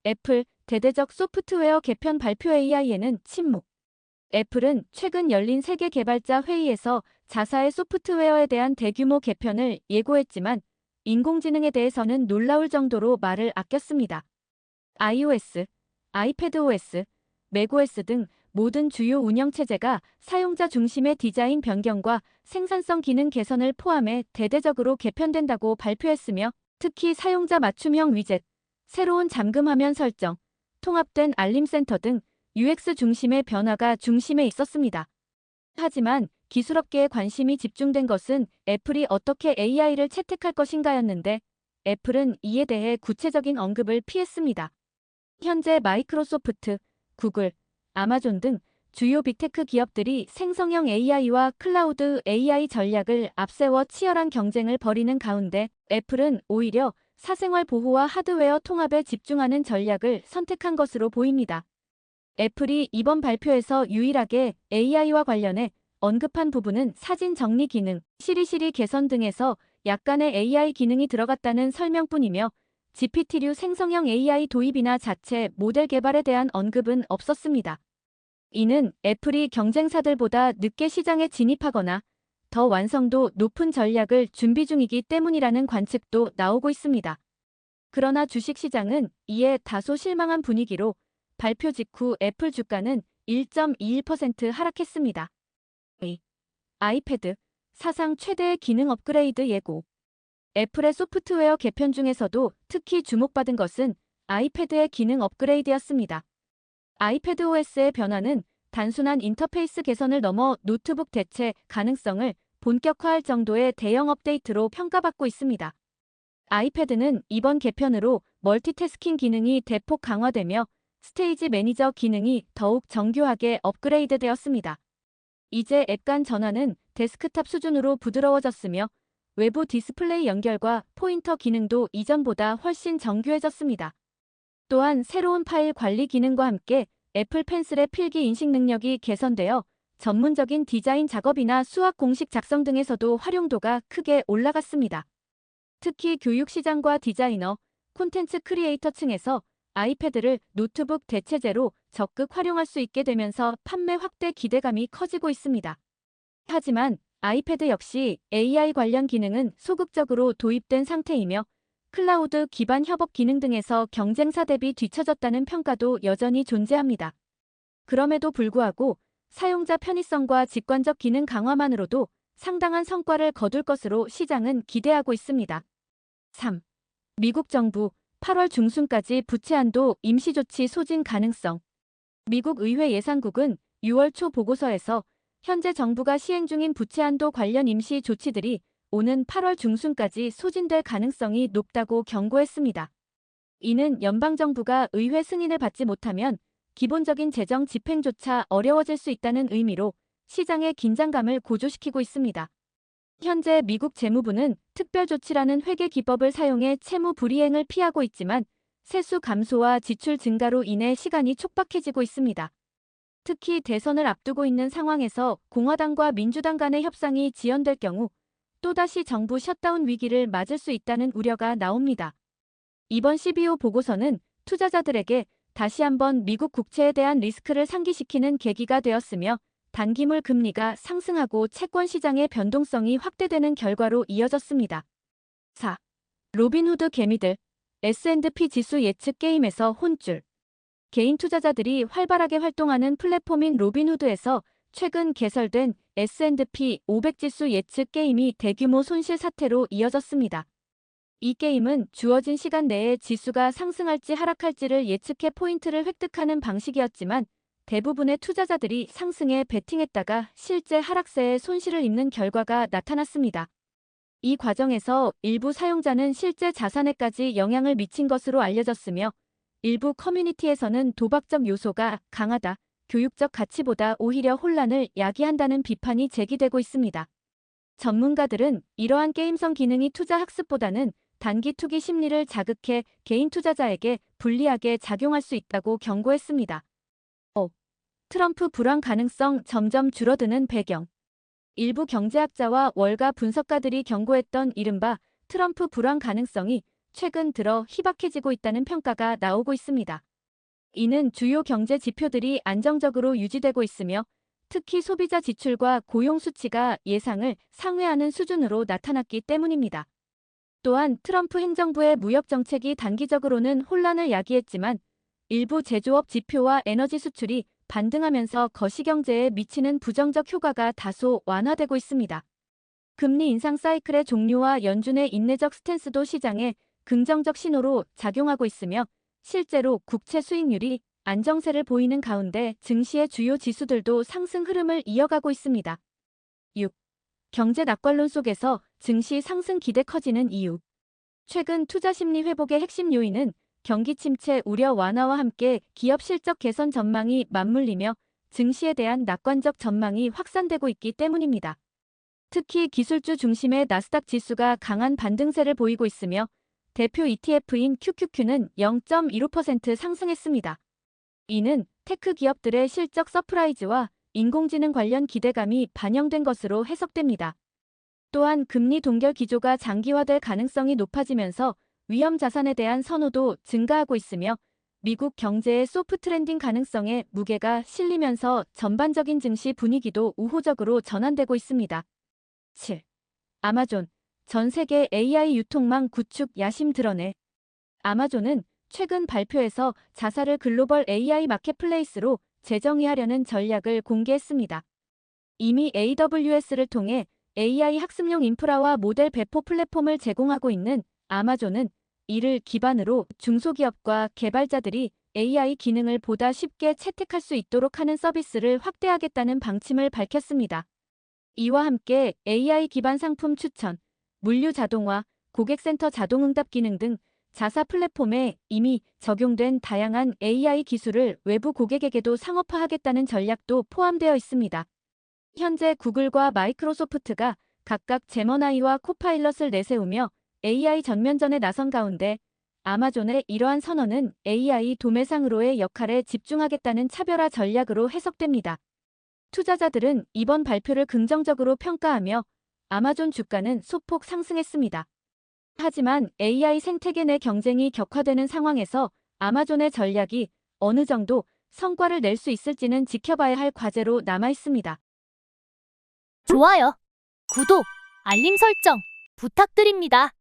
애플, 대대적 소프트웨어 개편 발표 AI에는 침묵. 애플은 최근 열린 세계 개발자 회의에서 자사의 소프트웨어에 대한 대규모 개편을 예고했지만 인공지능에 대해서는 놀라울 정도로 말을 아꼈습니다. iOS, iPadOS, macOS 등 모든 주요 운영체제가 사용자 중심의 디자인 변경과 생산성 기능 개선을 포함해 대대적으로 개편된다고 발표했으며 특히 사용자 맞춤형 위젯, 새로운 잠금 화면 설정, 통합된 알림 센터 등 UX 중심의 변화가 중심에 있었습니다. 하지만 기술업계에 관심이 집중된 것은 애플이 어떻게 AI를 채택할 것인가였는데 애플은 이에 대해 구체적인 언급을 피했습니다. 현재 마이크로소프트, 구글, 아마존 등 주요 빅테크 기업들이 생성형 AI와 클라우드 AI 전략을 앞세워 치열한 경쟁을 벌이는 가운데 애플은 오히려 사생활 보호와 하드웨어 통합에 집중하는 전략을 선택한 것으로 보입니다. 애플이 이번 발표에서 유일하게 AI와 관련해 언급한 부분은 사진 정리 기능, 시리 개선 등에서 약간의 AI 기능이 들어갔다는 설명뿐이며 GPT류 생성형 AI 도입이나 자체 모델 개발에 대한 언급은 없었습니다. 이는 애플이 경쟁사들보다 늦게 시장에 진입하거나 더 완성도 높은 전략을 준비 중이기 때문이라는 관측도 나오고 있습니다. 그러나 주식시장은 이에 다소 실망한 분위기로 발표 직후 애플 주가는 1.21% 하락했습니다. 아이패드, 사상 최대의 기능 업그레이드 예고. 애플의 소프트웨어 개편 중에서도 특히 주목받은 것은 아이패드의 기능 업그레이드였습니다. 아이패드 OS의 변화는 단순한 인터페이스 개선을 넘어 노트북 대체 가능성을 본격화할 정도의 대형 업데이트로 평가받고 있습니다. 아이패드는 이번 개편으로 멀티태스킹 기능이 대폭 강화되며 스테이지 매니저 기능이 더욱 정교하게 업그레이드되었습니다. 이제 앱 간 전환은 데스크탑 수준으로 부드러워졌으며 외부 디스플레이 연결과 포인터 기능도 이전보다 훨씬 정교해졌습니다. 또한 새로운 파일 관리 기능과 함께 애플 펜슬의 필기 인식 능력이 개선되어 전문적인 디자인 작업이나 수학 공식 작성 등에서도 활용도가 크게 올라갔습니다. 특히 교육 시장과 디자이너, 콘텐츠 크리에이터 층에서 아이패드를 노트북 대체제로 적극 활용할 수 있게 되면서 판매 확대 기대감이 커지고 있습니다. 하지만 아이패드 역시 AI 관련 기능은 소극적으로 도입된 상태이며 클라우드 기반 협업 기능 등에서 경쟁사 대비 뒤처졌다는 평가도 여전히 존재합니다. 그럼에도 불구하고 사용자 편의성과 직관적 기능 강화만으로도 상당한 성과를 거둘 것으로 시장은 기대하고 있습니다. 3. 미국 정부 8월 중순까지 부채 한도 임시조치 소진 가능성. 미국 의회 예산국은 6월 초 보고서에서 현재 정부가 시행 중인 부채 한도 관련 임시 조치들이 오는 8월 중순까지 소진될 가능성이 높다고 경고했습니다. 이는 연방정부가 의회 승인을 받지 못하면 기본적인 재정 집행조차 어려워질 수 있다는 의미로 시장의 긴장감을 고조시키고 있습니다. 현재 미국 재무부는 특별조치라는 회계 기법을 사용해 채무 불이행을 피하고 있지만 세수 감소와 지출 증가로 인해 시간이 촉박해지고 있습니다. 특히 대선을 앞두고 있는 상황에서 공화당과 민주당 간의 협상이 지연될 경우 또다시 정부 셧다운 위기를 맞을 수 있다는 우려가 나옵니다. 이번 CBO 보고서는 투자자들에게 다시 한번 미국 국채에 대한 리스크를 상기시키는 계기가 되었으며 단기물 금리가 상승하고 채권 시장의 변동성이 확대되는 결과로 이어졌습니다. 4. 로빈후드 개미들, S&P 지수 예측 게임에서 혼쭐. 개인 투자자들이 활발하게 활동하는 플랫폼인 로빈후드에서 최근 개설된 S&P 500 지수 예측 게임이 대규모 손실 사태로 이어졌습니다. 이 게임은 주어진 시간 내에 지수가 상승할지 하락할지를 예측해 포인트를 획득하는 방식이었지만 대부분의 투자자들이 상승에 베팅했다가 실제 하락세에 손실을 입는 결과가 나타났습니다. 이 과정에서 일부 사용자는 실제 자산에까지 영향을 미친 것으로 알려졌으며 일부 커뮤니티에서는 도박적 요소가 강하다, 교육적 가치보다 오히려 혼란을 야기한다는 비판이 제기되고 있습니다. 전문가들은 이러한 게임성 기능이 투자 학습보다는 단기 투기 심리를 자극해 개인 투자자에게 불리하게 작용할 수 있다고 경고했습니다. 트럼프 불황 가능성 점점 줄어드는 배경. 일부 경제학자와 월가 분석가들이 경고했던 이른바 트럼프 불황 가능성이 최근 들어 희박해지고 있다는 평가가 나오고 있습니다. 이는 주요 경제 지표들이 안정적으로 유지되고 있으며 특히 소비자 지출과 고용 수치가 예상을 상회하는 수준으로 나타났기 때문입니다. 또한 트럼프 행정부의 무역 정책이 단기적으로는 혼란을 야기했지만 일부 제조업 지표와 에너지 수출이 반등하면서 거시경제에 미치는 부정적 효과가 다소 완화되고 있습니다. 금리 인상 사이클의 종료와 연준의 인내적 스탠스도 시장에 긍정적 신호로 작용하고 있으며 실제로 국채 수익률이 안정세를 보이는 가운데 증시의 주요 지수들도 상승 흐름을 이어가고 있습니다. 6. 경제 낙관론 속에서 증시 상승 기대 커지는 이유. 최근 투자 심리 회복의 핵심 요인은 경기 침체 우려 완화와 함께 기업 실적 개선 전망이 맞물리며 증시에 대한 낙관적 전망이 확산되고 있기 때문입니다. 특히 기술주 중심의 나스닥 지수가 강한 반등세를 보이고 있으며 대표 ETF인 QQQ는 0.15% 상승했습니다. 이는 테크 기업들의 실적 서프라이즈와 인공지능 관련 기대감이 반영된 것으로 해석됩니다. 또한 금리 동결 기조가 장기화될 가능성이 높아지면서 위험 자산에 대한 선호도 증가하고 있으며 미국 경제의 소프트 랜딩 가능성에 무게가 실리면서 전반적인 증시 분위기도 우호적으로 전환되고 있습니다. 7. 아마존, 전 세계 AI 유통망 구축 야심 드러내. 아마존은 최근 발표에서 자사를 글로벌 AI 마켓플레이스로 재정의하려는 전략을 공개했습니다. 이미 AWS를 통해 AI 학습용 인프라와 모델 배포 플랫폼을 제공하고 있는 아마존은 이를 기반으로 중소기업과 개발자들이 AI 기능을 보다 쉽게 채택할 수 있도록 하는 서비스를 확대하겠다는 방침을 밝혔습니다. 이와 함께 AI 기반 상품 추천, 물류 자동화, 고객센터 자동응답 기능 등 자사 플랫폼에 이미 적용된 다양한 AI 기술을 외부 고객에게도 상업화하겠다는 전략도 포함되어 있습니다. 현재 구글과 마이크로소프트가 각각 제머나이와 코파일럿을 내세우며 AI 전면전에 나선 가운데 아마존의 이러한 선언은 AI 도매상으로의 역할에 집중하겠다는 차별화 전략으로 해석됩니다. 투자자들은 이번 발표를 긍정적으로 평가하며 아마존 주가는 소폭 상승했습니다. 하지만 AI 생태계 내 경쟁이 격화되는 상황에서 아마존의 전략이 어느 정도 성과를 낼 수 있을지는 지켜봐야 할 과제로 남아 있습니다. 좋아요, 구독, 알림 설정 부탁드립니다.